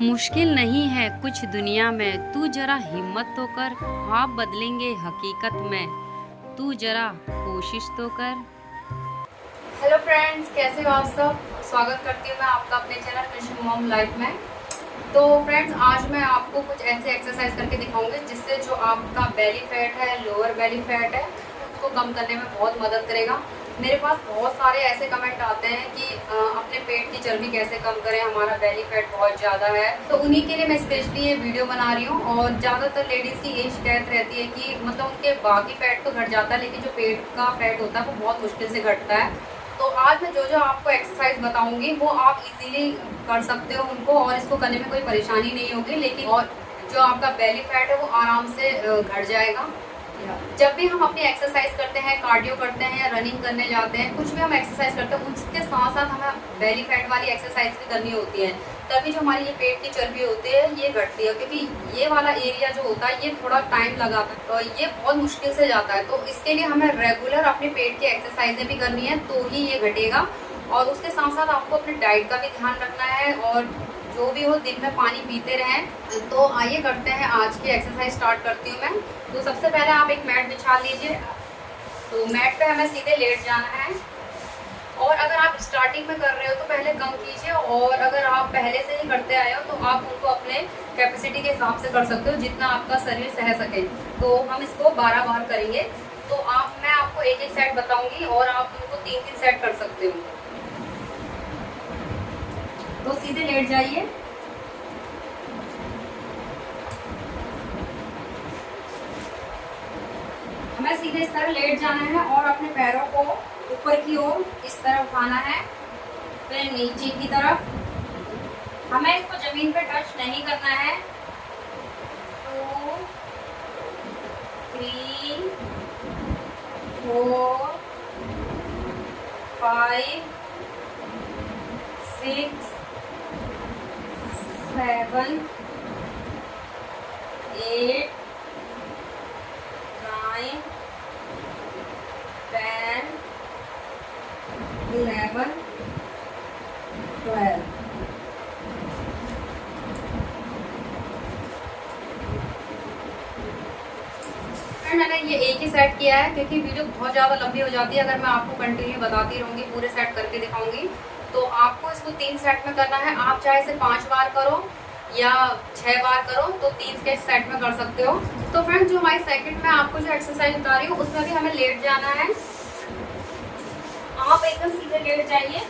मुश्किल नहीं है कुछ दुनिया में, तू जरा हिम्मत तो कर, ख्वाब बदलेंगे हकीकत में, तू जरा कोशिश तो कर। हेलो फ्रेंड्स, कैसे हो आप सब। स्वागत करती हूँ मैं आपका अपने चैनल कृषि मॉम लाइफ में। तो फ्रेंड्स, आज मैं आपको कुछ ऐसे एक्सरसाइज करके दिखाऊंगी जिससे जो आपका बेली फैट है, लोअर बेली फैट है, उसको कम करने में बहुत मदद करेगा। मेरे पास बहुत सारे ऐसे कमेंट आते हैं कि अपने पेट की चर्बी कैसे कम करें, हमारा बेली फैट बहुत ज़्यादा है। तो उन्हीं के लिए मैं स्पेशली ये वीडियो बना रही हूँ। और ज़्यादातर लेडीज़ की यही शिकायत रहती है कि मतलब उनके बाकी फैट तो घट जाता है, लेकिन जो पेट का फैट होता है वो बहुत मुश्किल से घटता है। तो आज मैं जो जो आपको एक्सरसाइज बताऊंगी वो आप इजीली कर सकते हो उनको, और इसको करने में कोई परेशानी नहीं होगी। लेकिन और जो आपका बेली फैट है वो आराम से घट जाएगा। जब भी हम अपनी एक्सरसाइज करते हैं, कार्डियो करते हैं या रनिंग करने जाते हैं, कुछ भी हम एक्सरसाइज करते हैं, उसके साथ साथ हमें बेली फैट वाली एक्सरसाइज भी करनी होती है। तभी जो हमारी ये पेट की चर्बी होती है ये घटती है, क्योंकि ये वाला एरिया जो होता है ये थोड़ा टाइम लगाता है, तो ये बहुत मुश्किल से जाता है। तो इसके लिए हमें रेगुलर अपने पेट की एक्सरसाइजें भी करनी है, तो ही ये घटेगा। और उसके साथ साथ आपको अपने डाइट का भी ध्यान रखना है, और जो भी हो दिन में पानी पीते रहें। तो आइए करते हैं, आज की एक्सरसाइज स्टार्ट करती हूँ मैं। तो सबसे पहले आप एक मैट बिछा लीजिए। तो मैट पे हमें सीधे लेट जाना है। और अगर आप स्टार्टिंग में कर रहे हो तो पहले कम कीजिए, और अगर आप पहले से ही करते आए हो तो आप उनको अपने कैपेसिटी के हिसाब से कर सकते हो, जितना आपका शरीर सह सके। तो हम इसको 12 बार करेंगे। तो मैं आपको एक एक सेट बताऊंगी और आप उनको 3-3 सेट कर सकते हो। तो सीधे लेट जाइए। हमें सीधे इस तरह लेट जाना है और अपने पैरों को ऊपर की ओर इस तरह उठाना है, फिर नीचे की तरफ। हमें इसको जमीन पे टच नहीं करना है। 2 3 4 5 6 7 8 9 10 11 12। मैंने ये एक ही सेट किया है, क्योंकि वीडियो बहुत ज़्यादा लंबी हो जाती है अगर मैं आपको कंटिन्यू बताती रहूँगी, पूरे सेट करके दिखाऊंगी। तो आपको इसको 3 सेट में करना है। आप चाहे इसे 5 बार करो या 6 बार करो, तो 3 के सेट में कर सकते हो। तो फ्रेंड्स, जो हमारी सेकंड में आपको जो एक्सरसाइज बता रही हूँ उसमें भी हमें लेट जाना है। आप एकदम सीधे लेट जाइए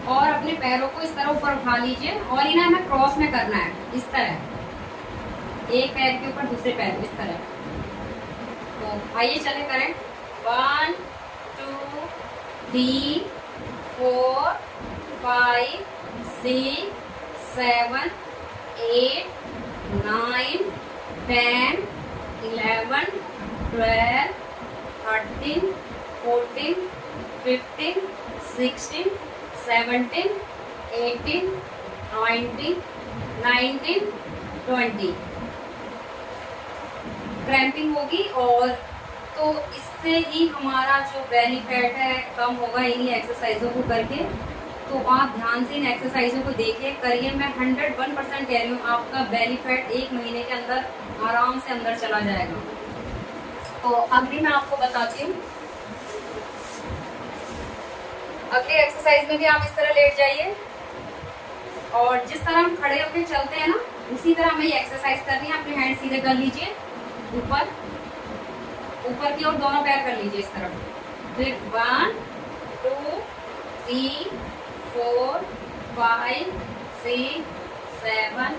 और अपने पैरों को इस तरह ऊपर उठा लीजिए, और इन्हें हमें क्रॉस में करना है, इस तरह, एक पैर के ऊपर दूसरे पैर इस तरह। तो आइए चले करें। 1 2 3 4 5 6 7 8 9 10 11 12 13 14 15 16 17 18 19 19 20। क्रैम्पिंग होगी, और तो इससे ही हमारा जो बेली फैट है कम होगा इन्हीं एक्सरसाइजों को करके। तो आप ध्यान से इन एक्सरसाइजों को देखिए, करिए। मैं 101% कह रही हूँ, आपका बेली फैट 1 महीने के अंदर आराम से अंदर चला जाएगा। तो अगली मैं आपको बताती हूँ। अगली एक्सरसाइज में भी आप इस तरह लेट जाइए, और जिस तरह हम खड़े होकर चलते हैं ना, उसी तरह हमें ये एक्सरसाइज करनी है। अपने हैंड सीधे कर लीजिए, ऊपर ऊपर की ओर दोनों पैर कर लीजिए इस तरफ। फिर 1 2 3 4 5 6 7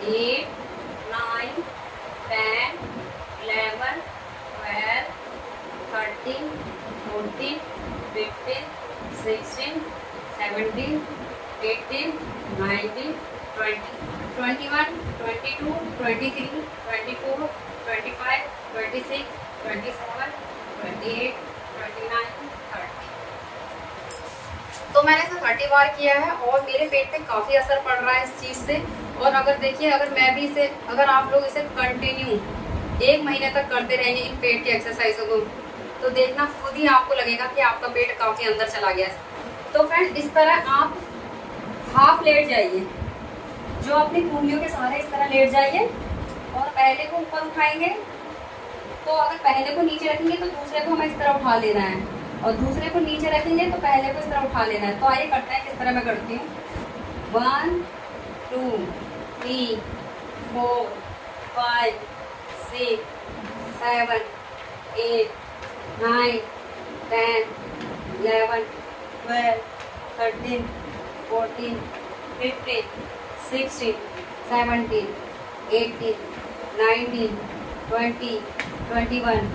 8 9 10 11 12 13 14 15 16 17 18 19 20 21 22 23 24 25 26 27 28 29 30। तो मैंने इसे 30 बार किया है, और मेरे पेट पे काफ़ी असर पड़ रहा है इस चीज़ से। और अगर देखिए, अगर मैं भी इसे, अगर आप लोग इसे कंटिन्यू 1 महीने तक करते रहेंगे इन पेट की एक्सरसाइजों को, तो देखना खुद ही आपको लगेगा कि आपका पेट काफ़ी अंदर चला गया है। तो फ्रेंड्स इस तरह आप हाफ लेट जाइए, जो अपनी उंगलियों के सहारे इस तरह लेट जाइए और पहले को ऊपर उठाएंगे। तो अगर पहले को नीचे रखेंगे तो दूसरे को हमें इस तरह उठा लेना है, और दूसरे को नीचे रखेंगे तो पहले को इस तरह उठा लेना है। तो आइए करते हैं किस तरह मैं करती हूँ। 1 2 3 4 5 6 7 8 9 10 11 12 13 14 15 16 17 18 19 20 21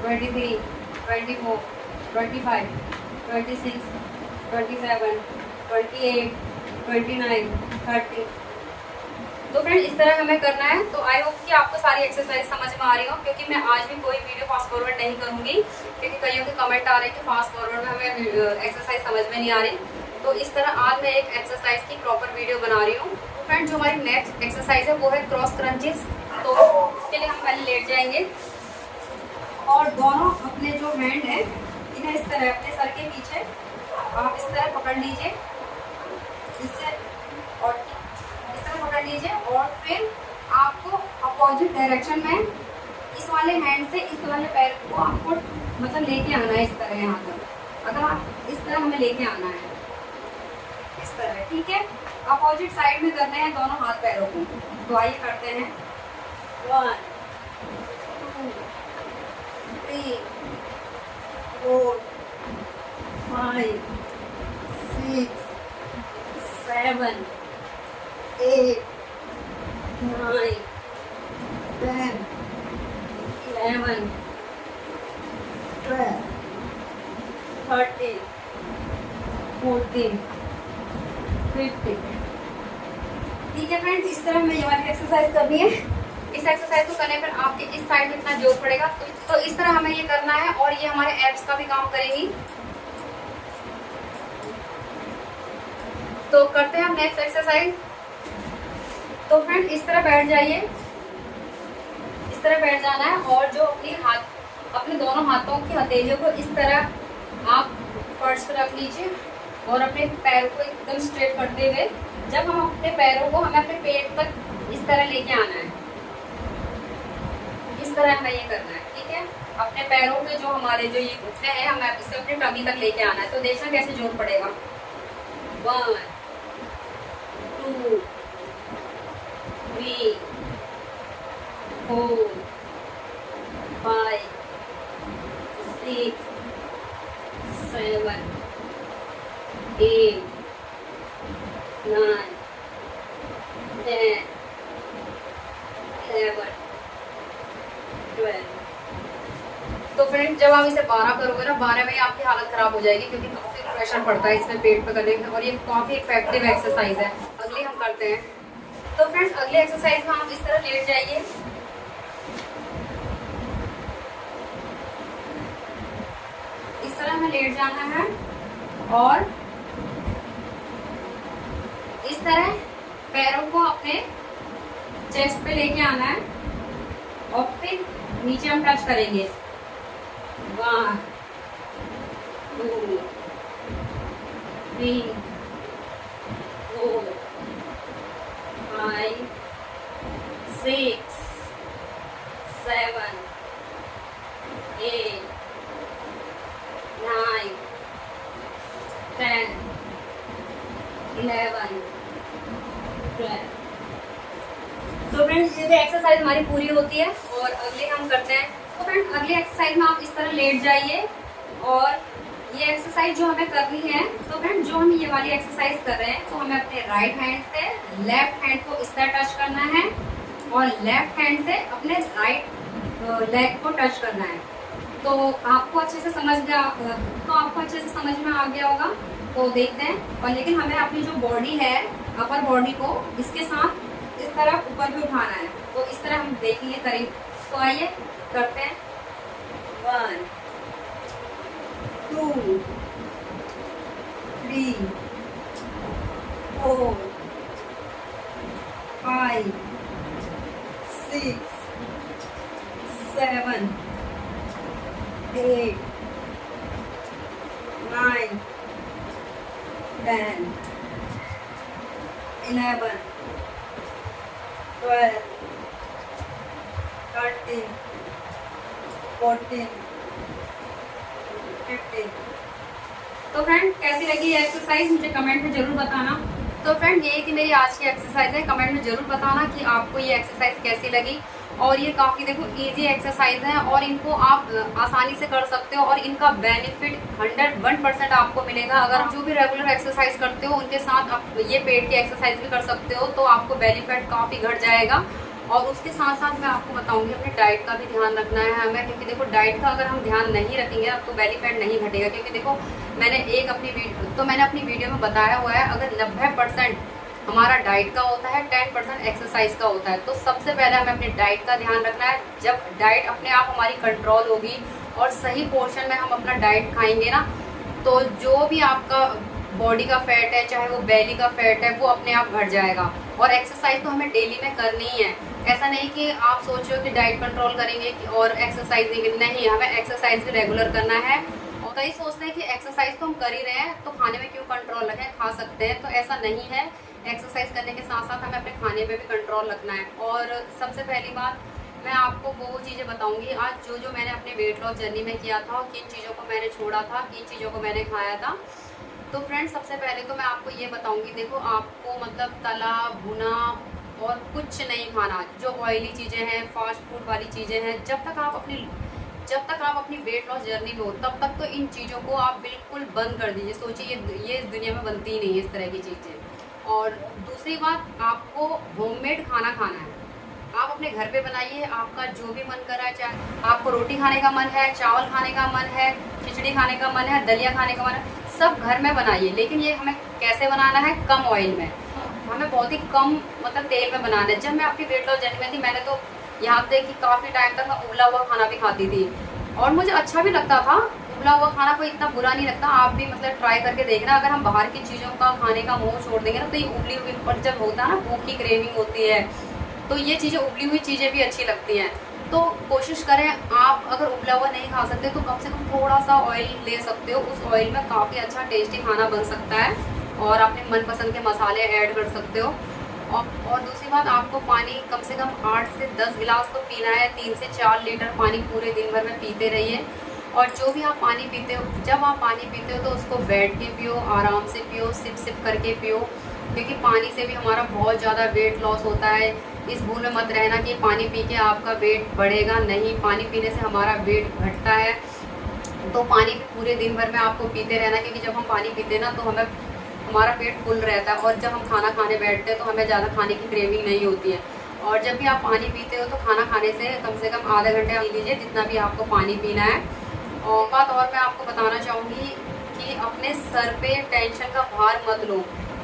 23 24 25 26 27 28 29 30। तो फ्रेंड इस तरह हमें करना है। तो आई होप कि आपको सारी एक्सरसाइज समझ में आ रही हो, क्योंकि मैं आज भी कोई वीडियो फास्ट फॉरवर्ड नहीं करूंगी, क्योंकि कईयों के कमेंट आ रहे हैं कि फास्ट फॉरवर्ड में हमें एक्सरसाइज समझ में नहीं आ रही। तो इस तरह आज मैं एक एक्सरसाइज की प्रॉपर वीडियो बना रही हूँ। तो फ्रेंड जो हमारी नेक्स्ट एक्सरसाइज है वो है क्रॉस क्रंचेस। तो इसके लिए हम पहले लेट जाएंगे और दोनों अपने जो हैंड है इन्हें इस तरह अपने सर के पीछे आप इस तरह पकड़ लीजिए, इससे और इस तरह पकड़ लीजिए, और फिर आपको अपोजिट डायरेक्शन में इस वाले हैंड से इस वाले पैर को आपको मतलब लेके आना है इस तरह यहाँ तक। अगर आप इस तरह हमें लेके आना है इस तरह, ठीक है। अपोजिट साइड में करने हैं दोनों हाथ पैरों को। तो आइए करते हैं। 1 2 3 4 5 6 7 8 9 10 11 12 13 14 15। ठीक है फ्रेंड्स, इस तरह हमें ये वाली एक्सरसाइज करनी है। इस एक्सरसाइज को करने पर आपके इस साइड में इतना जोर पड़ेगा। तो इस तरह हमें ये करना है, और ये हमारे एब्स का भी काम करेगी। तो करते हैं हम नेक्स्ट एक्सरसाइज। तो फ्रेंड इस तरह बैठ जाइए, इस तरह बैठ जाना है, और जो अपने दोनों हाथों की हथेलियों को इस तरह आप फर्श पर रख लीजिए, और अपने पैरों को एकदम स्ट्रेट करते हुए जब हम अपने पैरों को हमें अपने पेट तक इस तरह लेके आना है। इस तरह हमें ये करना है, ठीक है। अपने पैरों के जो हमारे जो ये घुटने हैं हमें इसे अपने टमी तक लेके आना है। तो देखना कैसे जोर पड़ेगा। 1 2 3 4 5 6 7 8 9 10 11 12। तो फ्रेंड जब आप इसे 12 करोगे ना, 12 में आपकी हालत खराब हो जाएगी, क्योंकि काफी प्रेशर पड़ता है इसमें पेट पे करने में, और ये काफी इफेक्टिव एक्सरसाइज है। अगली हम करते हैं। तो फ्रेंड्स अगली एक्सरसाइज में आप इस तरह लेट जाइए, इस तरह हमें लेट जाना है, और इस तरह पैरों को अपने चेस्ट पे लेके आना है, और फिर नीचे हम टच करेंगे। 1 2 3 4 5 6 7 8 9 10 11 12। तो फ्रेंड्स ये एक्सरसाइज हमारी पूरी होती है, और अगले हम करते हैं। तो फ्रेंड्स अगली एक्सरसाइज में आप इस तरह लेट जाइए, और ये एक्सरसाइज जो हमें करनी है। तो फ्रेंड्स जो हम ये वाली एक्सरसाइज कर रहे हैं, तो हमें अपने राइट हैंड से लेफ्ट हैंड को इस तरह टच करना है, और लेफ्ट हैंड से अपने राइट लेग को टच करना है। तो आपको अच्छे से समझ में आ गया होगा। तो देखते हैं। और लेकिन हमें अपनी जो बॉडी है, अपर बॉडी को इसके साथ इस तरह ऊपर भी उठाना है। तो इस तरह हम देखेंगे करेंगे। तो आइए करते हैं। 1 2 3 4 5 6 7 8 9 10, 11, 12, 13, 14, 15। तो फ्रेंड कैसी लगी ये एक्सरसाइज मुझे कमेंट में जरूर बताना। तो फ्रेंड ये कि मेरी आज की एक्सरसाइज है, कमेंट में जरूर बताना कि आपको ये एक्सरसाइज कैसी लगी। और ये काफ़ी देखो इजी एक्सरसाइज है और इनको आप आसानी से कर सकते हो और इनका बेनिफिट 101% आपको मिलेगा। अगर आप जो भी रेगुलर एक्सरसाइज करते हो उनके साथ आप ये पेट की एक्सरसाइज भी कर सकते हो तो आपको बेनिफिट काफ़ी घट जाएगा। और उसके साथ साथ मैं आपको बताऊंगी अपने डाइट का भी ध्यान रखना है हमें, क्योंकि देखो डाइट का अगर हम ध्यान नहीं रखेंगे तो बेली फैट नहीं घटेगा। क्योंकि देखो मैंने अपनी वीडियो में बताया हुआ है, अगर 90% हमारा डाइट का होता है, 10% एक्सरसाइज का होता है। तो सबसे पहले हमें अपनी डाइट का ध्यान रखना है। जब डाइट अपने आप हमारी कंट्रोल होगी और सही पोर्शन में हम अपना डाइट खाएंगे ना, तो जो भी आपका बॉडी का फैट है, चाहे वो बेली का फैट है, वो अपने आप घट जाएगा। और एक्सरसाइज तो हमें डेली में करनी ही है। ऐसा नहीं कि आप सोचो कि डाइट कंट्रोल करेंगे और एक्सरसाइज नहीं, हमें एक्सरसाइज भी रेगुलर करना है। और कई सोचते हैं कि एक्सरसाइज तो हम कर ही रहे हैं तो खाने में क्यों कंट्रोल रखें, खा सकते हैं। तो ऐसा नहीं है, एक्सरसाइज करने के साथ साथ हमें अपने खाने पे भी कंट्रोल रखना है। और सबसे पहली बात मैं आपको वो चीज़ें बताऊंगी आज जो मैंने अपने वेट लॉस जर्नी में किया था, किन चीज़ों को मैंने छोड़ा था, किन चीज़ों को मैंने खाया था। तो फ्रेंड्स सबसे पहले तो मैं आपको ये बताऊंगी, देखो आपको मतलब तला भुना और कुछ नहीं खाना। जो ऑयली चीज़ें हैं, फास्ट फूड वाली चीज़ें हैं, जब तक आप अपनी वेट लॉस जर्नी में हो तब तक तो इन चीज़ों को आप बिल्कुल बंद कर दीजिए। सोचिए ये इस दुनिया में बनती ही नहीं है इस तरह की चीज़ें। और दूसरी बात, आपको होममेड खाना खाना है। आप अपने घर पे बनाइए, आपका जो भी मन कर रहा है, चाहे आपको रोटी खाने का मन है, चावल खाने का मन है, खिचड़ी खाने का मन है, दलिया खाने का मन है, सब घर में बनाइए। लेकिन ये हमें कैसे बनाना है, कम ऑयल में, हमें बहुत ही कम मतलब तेल में बनाना है। जब मैं अपनी वेट लॉस जर्नी में थी, मैंने तो यहाँ तक कि काफ़ी टाइम तक मैं उबला हुआ खाना भी खाती थी और मुझे अच्छा भी लगता था। उबला हुआ खाना कोई इतना बुरा नहीं लगता, आप भी मतलब ट्राई करके देखना। अगर हम बाहर की चीज़ों का खाने का मोह छोड़ देंगे ना, तो ये उबली हुई, और जब होता है ना भूख की क्रेविंग होती है, तो ये चीज़ें उबली हुई चीज़ें भी अच्छी लगती हैं। तो कोशिश करें, आप अगर उबला हुआ नहीं खा सकते तो कम से कम थोड़ा सा ऑयल ले सकते हो। उस ऑयल में काफ़ी अच्छा टेस्टी खाना बन सकता है और अपने मनपसंद के मसाले ऐड कर सकते हो। और दूसरी बात, आपको पानी कम से कम 8 से 10 गिलास तो पीना है। 3 से 4 लीटर पानी पूरे दिन भर में पीते रहिए। और जो भी आप पानी पीते हो, जब आप पानी पीते हो तो उसको बैठ के पियो, आराम से पियो, सिप सिप करके पियो, क्योंकि पानी से भी हमारा बहुत ज़्यादा वेट लॉस होता है। इस भूल में मत रहना कि पानी पी के आपका वेट बढ़ेगा, नहीं, पानी पीने से हमारा वेट घटता है। तो पानी पूरे दिन भर में आपको पीते रहना, क्योंकि जब हम पानी पीते हैं ना तो हमारा पेट फुल रहता है और जब हम खाना खाने बैठते हैं तो हमें ज़्यादा खाने की क्रेविंग नहीं होती है। और जब भी आप पानी पीते हो तो खाना खाने से कम आधा घंटे पी लीजिए, जितना भी आपको पानी पीना है। और बात और मैं आपको बताना चाहूँगी कि अपने सर पे टेंशन का भार मत लो।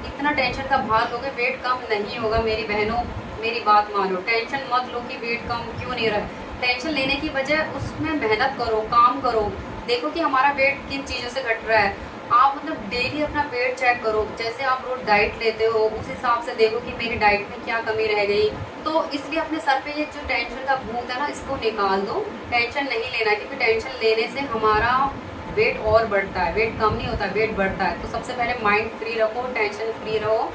इतना टेंशन का भार लोगे वेट कम नहीं होगा। मेरी बहनों, मेरी बात मानो, टेंशन मत लो कि वेट कम क्यों नहीं रहा। टेंशन लेने की बजाय उसमें मेहनत करो, काम करो, देखो कि हमारा वेट किन चीज़ों से घट रहा है। आप मतलब डेली अपना वेट चेक करो। जैसे आप रोज डाइट लेते हो उस हिसाब से देखो कि मेरी डाइट में क्या कमी रह गई। तो इसलिए अपने सर पे ये जो टेंशन का भूत है ना, इसको निकाल दो। टेंशन नहीं लेना, क्योंकि टेंशन लेने से हमारा वेट और बढ़ता है, वेट कम नहीं होता, वेट बढ़ता है। तो सबसे पहले माइंड फ्री रखो, टेंशन फ्री रहो,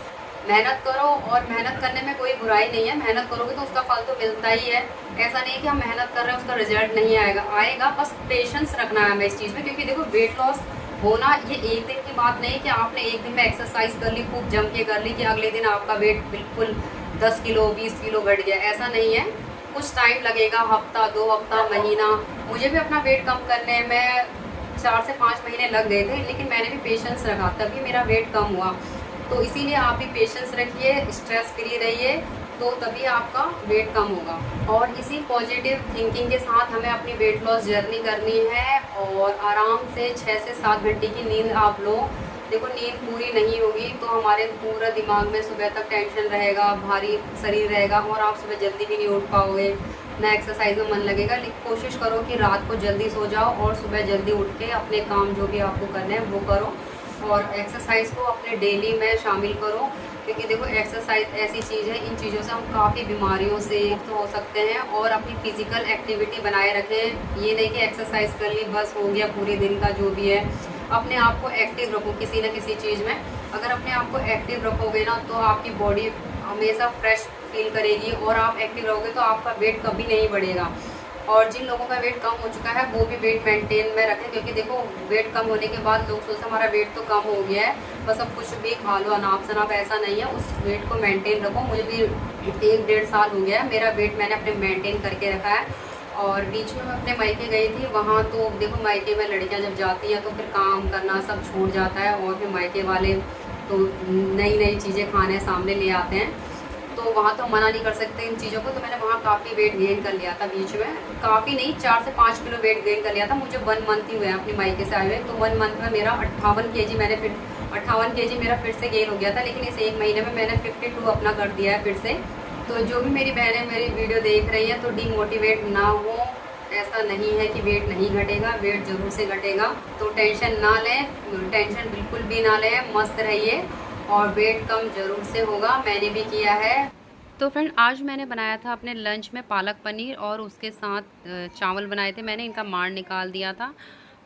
मेहनत करो। और मेहनत करने में कोई बुराई नहीं है, मेहनत करोगे तो उसका फल तो मिलता ही है। ऐसा नहीं कि हम मेहनत कर रहे हैं उसका रिजल्ट नहीं आएगा। बस पेशेंस रखना है हमें इस चीज़ में, क्योंकि देखो वेट लॉस होना ये एक दिन की बात नहीं कि आपने एक दिन में एक्सरसाइज कर ली, खूब जम के कर ली, कि अगले दिन आपका वेट बिल्कुल 10 किलो 20 किलो बढ़ गया। ऐसा नहीं है, कुछ टाइम लगेगा, हफ्ता 2 हफ्ता महीना। मुझे भी अपना वेट कम करने में 4 से 5 महीने लग गए थे, लेकिन मैंने भी पेशेंस रखा, तभी मेरा वेट कम हुआ। तो इसीलिए आप भी पेशेंस रखिए, स्ट्रेस फ्री रहिए, तो तभी आपका वेट कम होगा। और इसी पॉजिटिव थिंकिंग के साथ हमें अपनी वेट लॉस जर्नी करनी है। और आराम से 6 से 7 घंटे की नींद आप लो। देखो नींद पूरी नहीं होगी तो हमारे पूरा दिमाग में सुबह तक टेंशन रहेगा, भारी शरीर रहेगा और आप सुबह जल्दी भी नहीं उठ पाओगे, ना एक्सरसाइज में मन लगेगा। लेकिन कोशिश करो कि रात को जल्दी सो जाओ और सुबह जल्दी उठ के अपने काम जो भी आपको करने हैं वो करो। और एक्सरसाइज को अपने डेली में शामिल करो, क्योंकि देखो एक्सरसाइज ऐसी चीज़ है, इन चीज़ों से हम काफ़ी बीमारियों से मुक्त हो सकते हैं। और अपनी फिजिकल एक्टिविटी बनाए रखें, ये नहीं कि एक्सरसाइज कर ली बस हो गया पूरे दिन का जो भी है। अपने आप को एक्टिव रखो किसी न किसी चीज़ में। अगर अपने आप को एक्टिव रखोगे ना तो आपकी बॉडी हमेशा फ्रेश फील करेगी और आप एक्टिव रहोगे तो आपका वेट कभी नहीं बढ़ेगा। और जिन लोगों का वेट कम हो चुका है वो भी वेट मेंटेन में रखें, क्योंकि देखो वेट कम होने के बाद लोग सोचते हैं हमारा वेट तो कम हो गया है, बस अब कुछ भी खा लो अनाप शनाप, ऐसा नहीं है। उस वेट को मेंटेन रखो। मुझे भी 1-1.5 साल हो गया है, मेरा वेट मैंने अपने मेंटेन करके रखा है। और बीच में मैं अपने मायके गई थी, वहाँ तो देखो मायके में लड़कियाँ जब जाती हैं तो फिर काम करना सब छूट जाता है, और फिर मायके वाले तो नई नई चीज़ें खाने सामने ले आते हैं, तो वहाँ तो मना नहीं कर सकते इन चीज़ों को। तो मैंने वहाँ काफ़ी वेट गेन कर लिया था बीच में, काफ़ी नहीं 4 से 5 किलो वेट गेन कर लिया था। मुझे 1 मंथ ही हुए अपनी मायके से आए हुए, तो 1 मंथ में मेरा 58 kg मैंने फिर 58 kg मेरा फिर से गेन हो गया था। लेकिन इस 1 महीने में मैंने 52 अपना कर दिया है फिर से। तो जो भी मेरी बहनें मेरी वीडियो देख रही हैं तो डीमोटिवेट ना हो, ऐसा नहीं है कि वेट नहीं घटेगा, वेट ज़रूर से घटेगा। तो टेंशन ना लें, टेंशन बिल्कुल भी ना लें, मस्त रहिए और वेट कम ज़रूर से होगा। मैंने भी किया है। तो फ्रेंड आज मैंने बनाया था अपने लंच में पालक पनीर और उसके साथ चावल बनाए थे। मैंने इनका मार निकाल दिया था।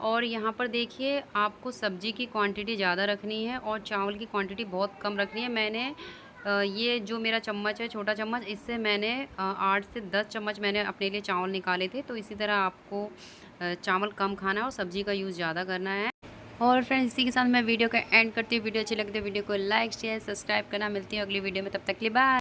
और यहाँ पर देखिए आपको सब्ज़ी की क्वांटिटी ज़्यादा रखनी है और चावल की क्वांटिटी बहुत कम रखनी है। मैंने ये जो मेरा चम्मच है छोटा चम्मच, इससे मैंने 8 से 10 चम्मच मैंने अपने लिए चावल निकाले थे। तो इसी तरह आपको चावल कम खाना है और सब्ज़ी का यूज़ ज़्यादा करना है। और फ्रेंड्स इसी के साथ मैं वीडियो का एंड करती हूँ। वीडियो अच्छी लगती है वीडियो को लाइक शेयर सब्सक्राइब करना। मिलती हूँ अगली वीडियो में, तब तक के लिए बाय।